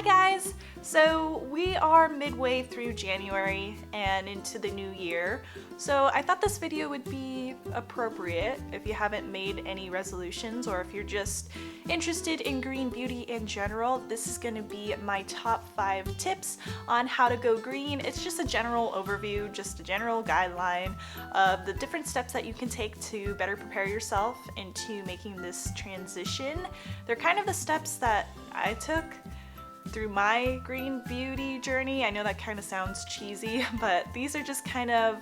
Hi guys! So we are midway through January and into the new year, so I thought this video would be appropriate if you haven't made any resolutions or if you're just interested in green beauty in general. This is going to be my top 5 tips on how to go green. It's just a general overview, just a general guideline of the different steps that you can take to better prepare yourself into making this transition. They're kind of the steps that I took through my green beauty journey. I know that kind of sounds cheesy, but these are just kind of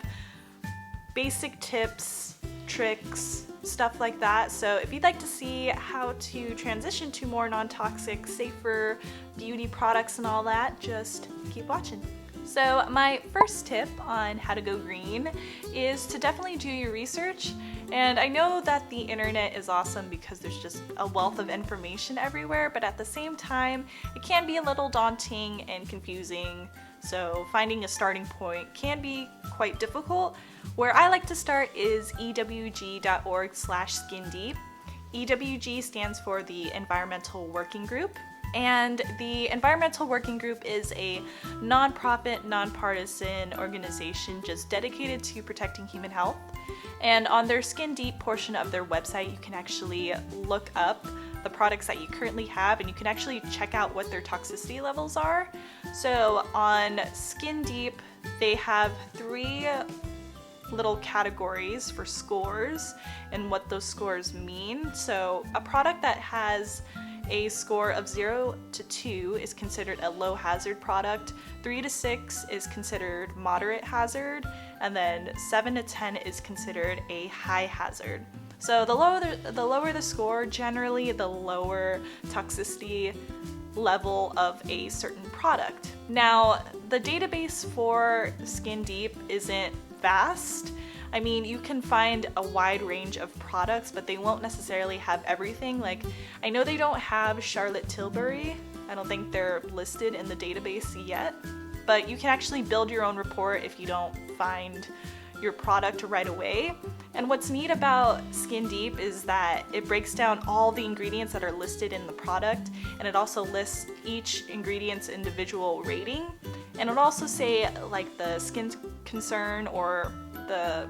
basic tips, tricks, stuff like that. So if you'd like to see how to transition to more non-toxic, safer beauty products and all that, just keep watching. So my first tip on how to go green is to definitely do your research. And I know that the internet is awesome because there's just a wealth of information everywhere, but at the same time, it can be a little daunting and confusing. So finding a starting point can be quite difficult. Where I like to start is ewg.org/skindeep. EWG stands for the Environmental Working Group. And the Environmental Working Group is a nonprofit, nonpartisan organization just dedicated to protecting human health. And on their Skin Deep portion of their website, you can actually look up the products that you currently have, and you can actually check out what their toxicity levels are. So on Skin Deep, they have 3 little categories for scores and what those scores mean. So a product that has a score of 0 to 2 is considered a low hazard product, 3 to 6 is considered moderate hazard, and then 7 to 10 is considered a high hazard. So the lower the score, generally the lower toxicity level of a certain product. Now, the database for Skin Deep isn't vast. I mean, you can find a wide range of products, but they won't necessarily have everything. Like, I know they don't have Charlotte Tilbury. I don't think they're listed in the database yet, but you can actually build your own report if you don't find your product right away. And what's neat about Skin Deep is that it breaks down all the ingredients that are listed in the product, and it also lists each ingredient's individual rating. And it'll also say like the skin concern or the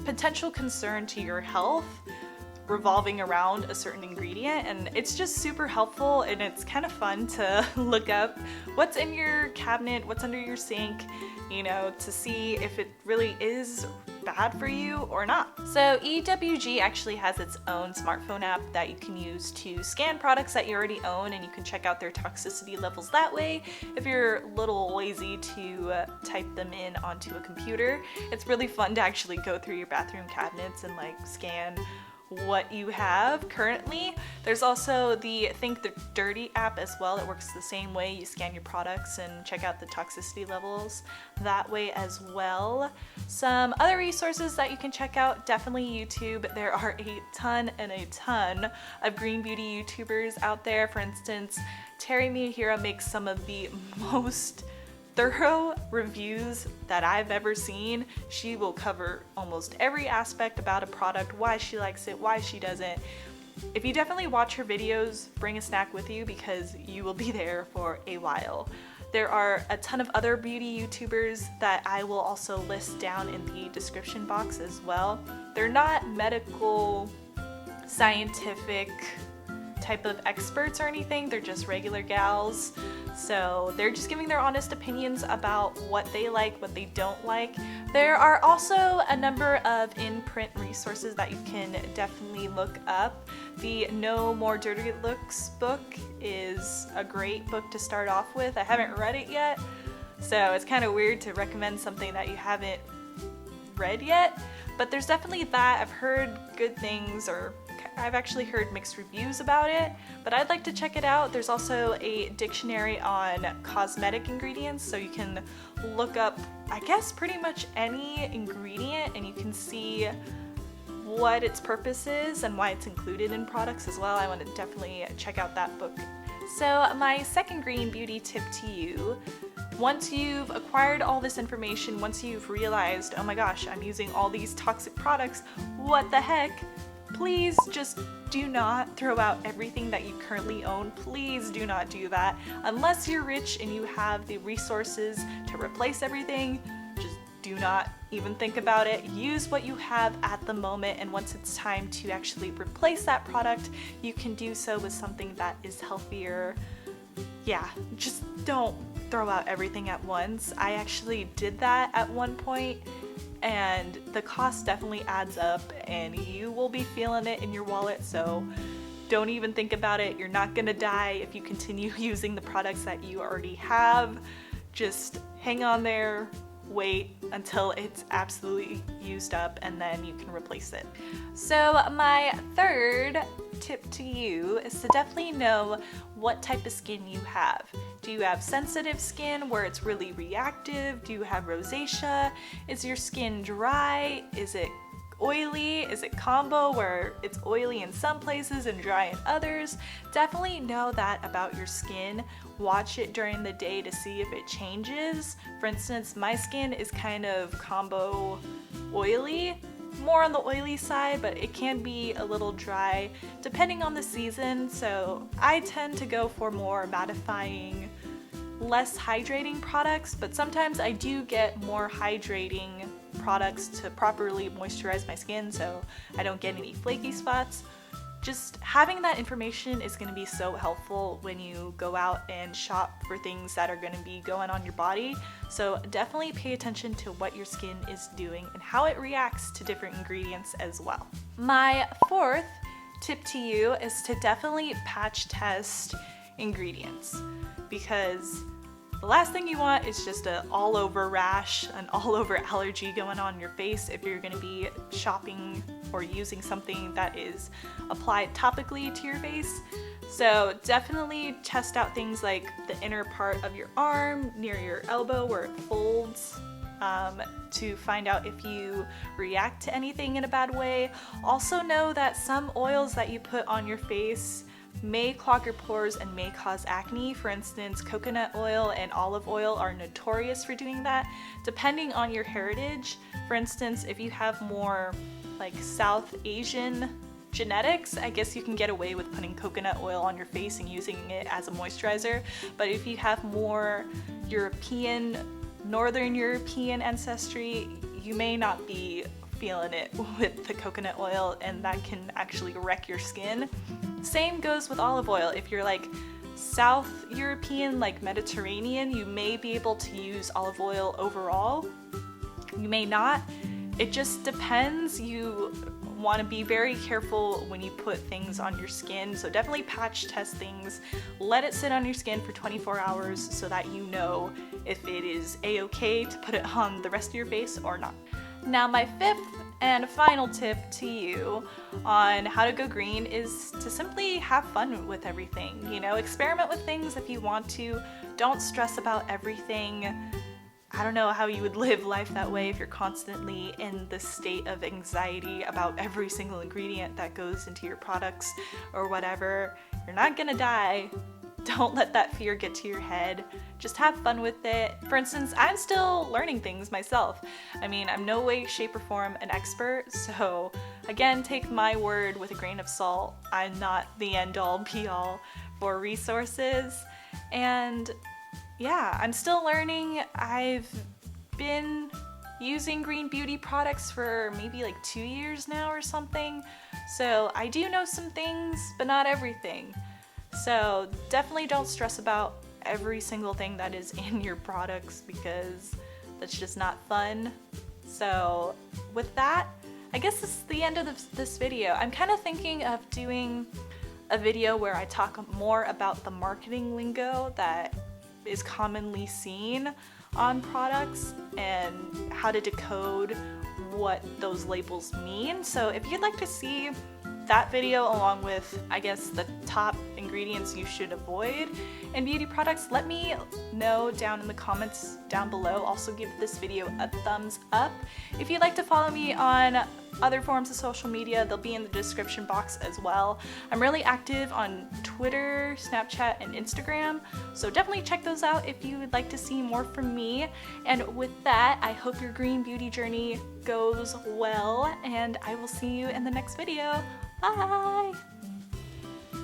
potential concern to your health revolving around a certain ingredient, and it's just super helpful, and it's kind of fun to look up what's in your cabinet, what's under your sink, you know, to see if it really is bad for you or not. So EWG actually has its own smartphone app that you can use to scan products that you already own, and you can check out their toxicity levels that way if you're a little lazy to type them in onto a computer. It's really fun to actually go through your bathroom cabinets and like scan what you have currently. There's also the Think the Dirty app as well. It works the same way. You scan your products and check out the toxicity levels that way as well. Some other resources that you can check out, definitely YouTube. There are a ton of green beauty YouTubers out there. For instance, Terry Miyahira makes some of the most thorough reviews that I've ever seen. She will cover almost every aspect about a product, why she likes it, why she doesn't. If you definitely watch her videos, bring a snack with you because you will be there for a while. There are a ton of other beauty YouTubers that I will also list down in the description box as well. They're not medical, scientific type of experts or anything, they're just regular gals. So they're just giving their honest opinions about what they like, what they don't like. There are also a number of in-print resources that you can definitely look up. The No More Dirty Looks book is a great book to start off with. I haven't read it yet, so it's kind of weird to recommend something that you haven't read yet, but there's definitely that. I've heard good things, or I've actually heard mixed reviews about it, but I'd like to check it out. There's also a dictionary on cosmetic ingredients, so you can look up, I guess, pretty much any ingredient, and you can see what its purpose is and why it's included in products as well. I want to definitely check out that book. So my second green beauty tip to you, once you've acquired all this information, once you've realized, oh my gosh, I'm using all these toxic products, what the heck? please just do not throw out everything that you currently own. Please do not do that. Unless you're rich and you have the resources to replace everything, just do not even think about it. Use what you have at the moment, and once it's time to actually replace that product, you can do so with something that is healthier. Yeah, just don't throw out everything at once. I actually did that at one point, and the cost definitely adds up and you will be feeling it in your wallet, so don't even think about it. You're not gonna die if you continue using the products that you already have. Just hang on there, wait until it's absolutely used up, and then you can replace it. So my third tip to you is to definitely know what type of skin you have. Do you have sensitive skin where it's really reactive? Do you have rosacea? Is your skin dry? Is it oily? Is it combo where it's oily in some places and dry in others? Definitely know that about your skin. Watch it during the day to see if it changes. For instance, my skin is kind of combo oily, more on the oily side, but it can be a little dry depending on the season. So I tend to go for more mattifying, less hydrating products, but sometimes I do get more hydrating products to properly moisturize my skin so I don't get any flaky spots. Just having that information is going to be so helpful when you go out and shop for things that are going to be going on your body. So definitely pay attention to what your skin is doing and how it reacts to different ingredients as well. My fourth tip to you is to definitely patch test ingredients, because the last thing you want is just an all-over rash, an all-over allergy going on your face if you're going to be shopping or using something that is applied topically to your face. So definitely test out things like the inner part of your arm, near your elbow where it folds, to find out if you react to anything in a bad way. Also know that some oils that you put on your face may clog your pores and may cause acne. For instance, coconut oil and olive oil are notorious for doing that, depending on your heritage. For instance, if you have more like South Asian genetics, I guess you can get away with putting coconut oil on your face and using it as a moisturizer. But if you have more European, Northern European ancestry, you may not be feeling it with the coconut oil, and that can actually wreck your skin. Same goes with olive oil. If you're like South European, like Mediterranean, you may be able to use olive oil overall. You may not. It just depends. You want to be very careful when you put things on your skin. So definitely patch test things. Let it sit on your skin for 24 hours so that you know if it is a-okay to put it on the rest of your face or not. Now my fifth and final tip to you on how to go green is to simply have fun with everything. You know, experiment with things if you want to. Don't stress about everything. I don't know how you would live life that way if you're constantly in this state of anxiety about every single ingredient that goes into your products or whatever. You're not gonna die. Don't let that fear get to your head. Just have fun with it. For instance, I'm still learning things myself. I mean, I'm no way, shape, or form an expert, so again, take my word with a grain of salt. I'm not the end-all, be-all for resources. And yeah, I'm still learning. I've been using green beauty products for maybe like 2 years now or something, so I do know some things, but not everything. So definitely don't stress about every single thing that is in your products, because that's just not fun. So with that, I guess this is the end of this video. I'm kind of thinking of doing a video where I talk more about the marketing lingo that is commonly seen on products and how to decode what those labels mean. So if you'd like to see that video along with, I guess, the top ingredients you should avoid in beauty products, let me know down in the comments down below. Also give this video a thumbs up. If you'd like to follow me on other forms of social media, they'll be in the description box as well. I'm really active on Twitter, Snapchat, and Instagram, so definitely check those out if you would like to see more from me. And with that, I hope your green beauty journey goes well, and I will see you in the next video. Bye!